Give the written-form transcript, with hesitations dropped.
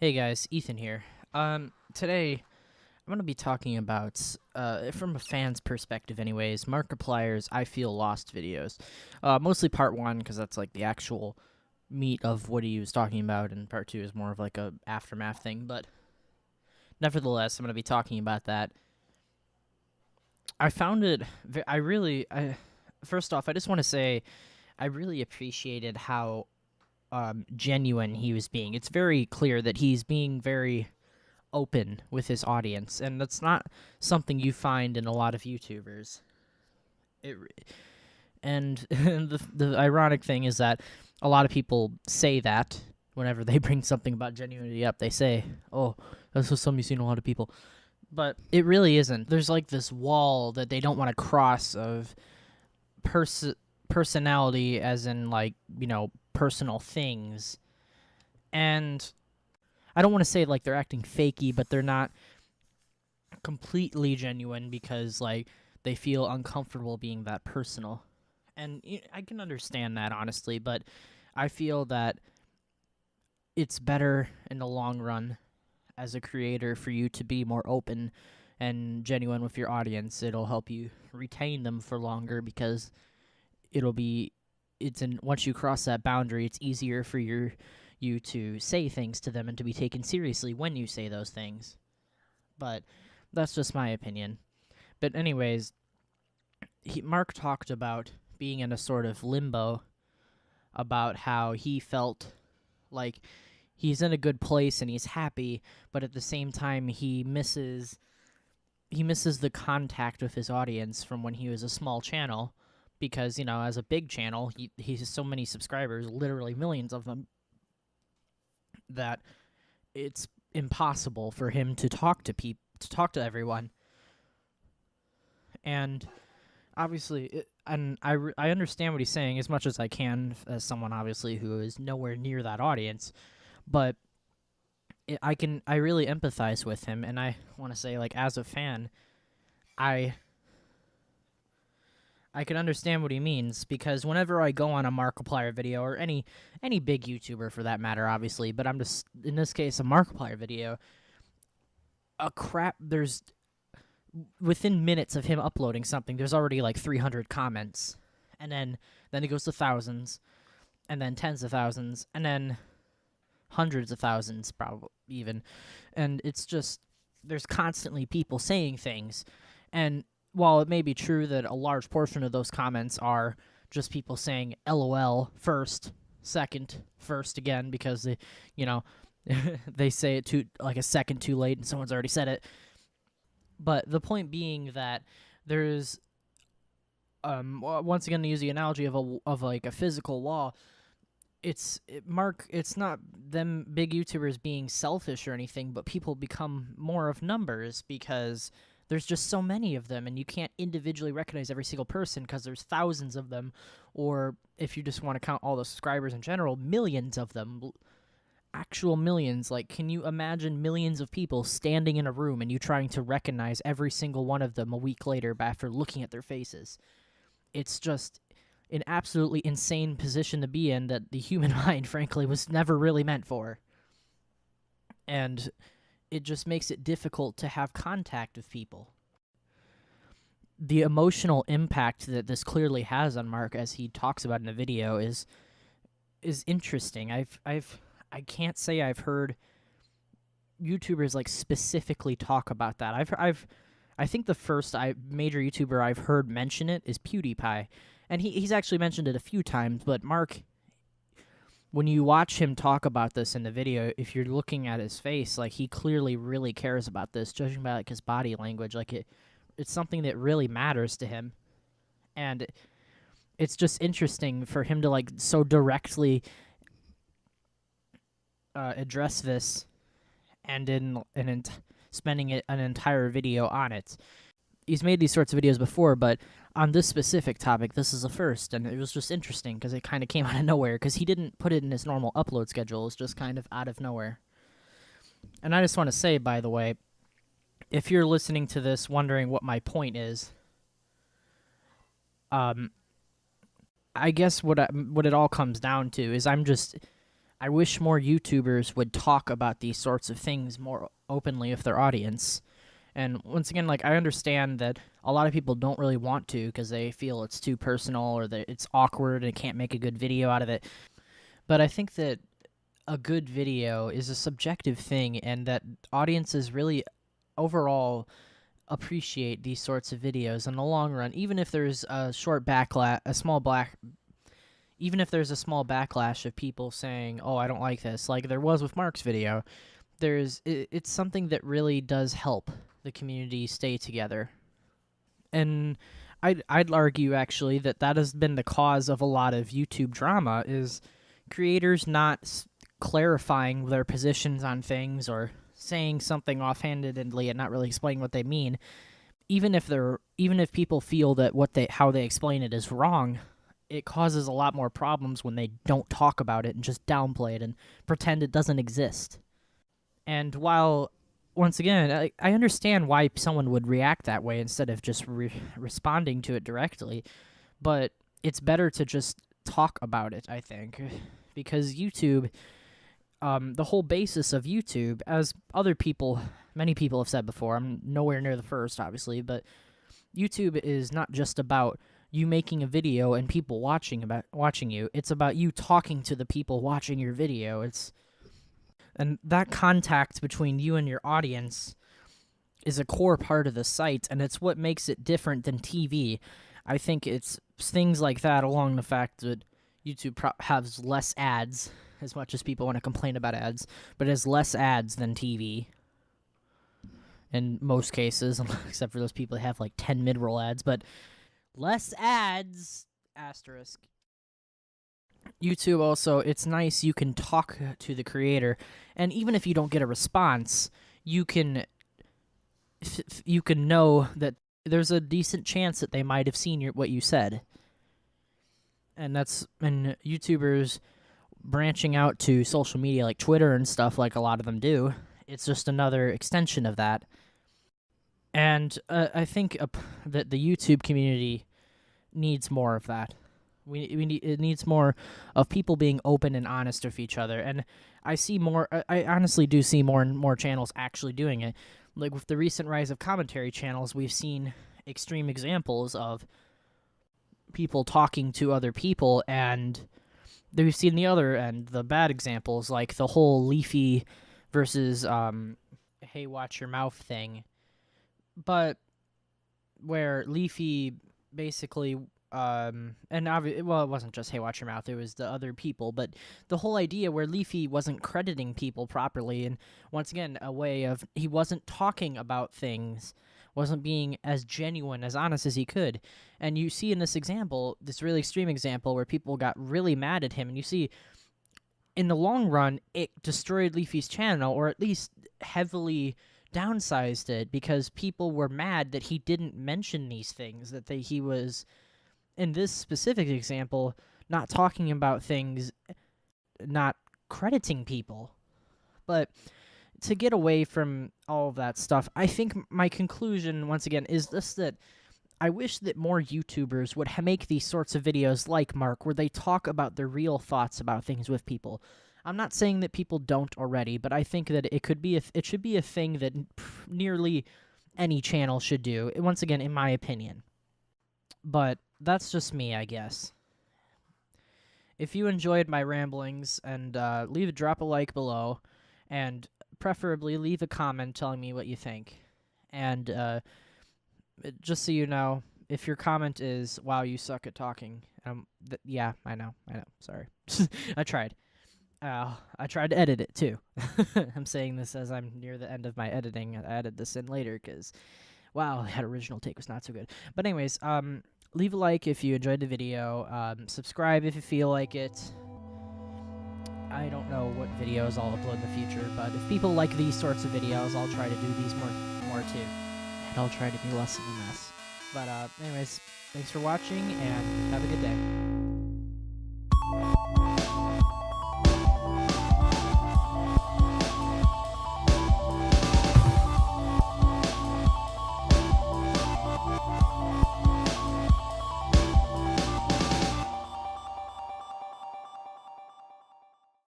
Hey guys, Ethan here. Today I'm going to be talking about, from a fan's perspective anyways, Markiplier's I Feel Lost videos. Mostly part 1, because that's like the actual meat of what he was talking about, and part 2 is more of like a aftermath thing, but nevertheless, I'm going to be talking about that. I found it, first off, I just want to say, I really appreciated how genuine he was being. It's very clear that he's being very open with his audience, and that's not something you find in a lot of YouTubers. It, and the ironic thing is that a lot of people say that whenever they bring something about genuinity up, they say, "Oh, that's just something you've seen in a lot of people," but it really isn't. There's like this wall that they don't want to cross of personality, as in like personal things, and I don't want to say like they're acting fakey, but they're not completely genuine because like they feel uncomfortable being that personal. And I can understand that honestly, but I feel that it's better in the long run as a creator for you to be more open and genuine with your audience. It'll help you retain them for longer because it'll be once you cross that boundary, it's easier for you to say things to them and to be taken seriously when you say those things. But that's just my opinion. But anyways, Mark talked about being in a sort of limbo about how he felt like he's in a good place and he's happy, but at the same time he misses the contact with his audience from when he was a small channel, because as a big channel he has so many subscribers, literally millions of them, that it's impossible for him to talk to everyone. And obviously, I understand what he's saying as much as I can, as someone obviously who is nowhere near that audience, but I really empathize with him, and I want to say, like, as a fan, I can understand what he means, because whenever I go on a Markiplier video, or any big YouTuber for that matter, obviously, but I'm just in this case a Markiplier video, there's within minutes of him uploading something, there's already like 300 comments, and then it goes to thousands, and then tens of thousands, and then hundreds of thousands, probably even, and it's just there's constantly people saying things, and while it may be true that a large portion of those comments are just people saying LOL first, second, first again, because they say it too, like, a second too late and someone's already said it. But the point being that there's, once again, to use the analogy of like a physical law, it's not them big YouTubers being selfish or anything, but people become more of numbers because there's just so many of them, and you can't individually recognize every single person because there's thousands of them, or if you just want to count all the subscribers in general, millions of them. Actual millions. Like, can you imagine millions of people standing in a room and you trying to recognize every single one of them a week later after looking at their faces? It's just an absolutely insane position to be in that the human mind, frankly, was never really meant for. And it just makes it difficult to have contact with people. The emotional impact that this clearly has on Mark, as he talks about in the video, is interesting. I can't say I've heard YouTubers like specifically talk about that. I think the first major YouTuber I've heard mention it is PewDiePie, and he's actually mentioned it a few times. But Mark, when you watch him talk about this in the video, if you're looking at his face, like, he clearly really cares about this, judging by like his body language. Like, it's something that really matters to him, and it's just interesting for him to like so directly address this, and spending an entire video on it. He's made these sorts of videos before, but on this specific topic, this is the first, and it was just interesting because it kind of came out of nowhere, because he didn't put it in his normal upload schedule. It's just kind of out of nowhere. And I just want to say, by the way, if you're listening to this wondering what my point is, I guess what it all comes down to is I wish more YouTubers would talk about these sorts of things more openly with their audience. And once again, like, I understand that a lot of people don't really want to because they feel it's too personal or that it's awkward and can't make a good video out of it. But I think that a good video is a subjective thing, and that audiences really overall appreciate these sorts of videos in the long run, even if there's a short backlash, even if there's a small backlash of people saying, "Oh, I don't like this," like there was with Mark's video. It's something that really does help the community stay together, and I'd argue actually that has been the cause of a lot of YouTube drama, is creators not clarifying their positions on things or saying something offhandedly and not really explaining what they mean. Even if people feel that how they explain it is wrong, it causes a lot more problems when they don't talk about it and just downplay it and pretend it doesn't exist. And while, once again, I understand why someone would react that way instead of just responding to it directly, but it's better to just talk about it, I think, because YouTube, the whole basis of YouTube, as many people have said before, I'm nowhere near the first, obviously, but YouTube is not just about you making a video and people watching you. It's about you talking to the people watching your video. And that contact between you and your audience is a core part of the site, and it's what makes it different than TV. I think it's things like that, along the fact that YouTube has less ads, as much as people want to complain about ads, but it has less ads than TV in most cases, except for those people that have like 10 mid-roll ads, but less ads, asterisk. YouTube also, it's nice you can talk to the creator, and even if you don't get a response, you can know that there's a decent chance that they might have seen what you said. And YouTubers branching out to social media like Twitter and stuff, like a lot of them do, it's just another extension of that. And I think that the YouTube community needs more of that. It needs more of people being open and honest with each other. And I honestly do see more and more channels actually doing it. Like with the recent rise of commentary channels, we've seen extreme examples of people talking to other people, and we've seen the other end, the bad examples, like the whole Leafy versus hey, watch your mouth thing. But where Leafy basically it wasn't just hey, watch your mouth, it was the other people, but the whole idea where Leafy wasn't crediting people properly, and once again, a way of he wasn't talking about things, wasn't being as genuine, as honest as he could. And you see in this example, this really extreme example, where people got really mad at him, and you see in the long run, it destroyed Leafy's channel, or at least heavily downsized it, because people were mad that he didn't mention these things, that he was, in this specific example, not talking about things, not crediting people. But to get away from all of that stuff, I think my conclusion, once again, is this, that I wish that more YouTubers would make these sorts of videos like Mark, where they talk about their real thoughts about things with people. I'm not saying that people don't already, but I think that it should be a thing that nearly any channel should do, once again, in my opinion. But that's just me, I guess. If you enjoyed my ramblings, and drop a like below, and preferably leave a comment telling me what you think. And just so you know, if your comment is, wow, you suck at talking, yeah, I know, sorry. I tried. I tried to edit it, too. I'm saying this as I'm near the end of my editing. I added this in later, because, wow, that original take was not so good. But anyways, leave a like if you enjoyed the video. Subscribe if you feel like it. I don't know what videos I'll upload in the future, but if people like these sorts of videos, I'll try to do these more too. And I'll try to be less of a mess. But anyways, thanks for watching, and have a good day.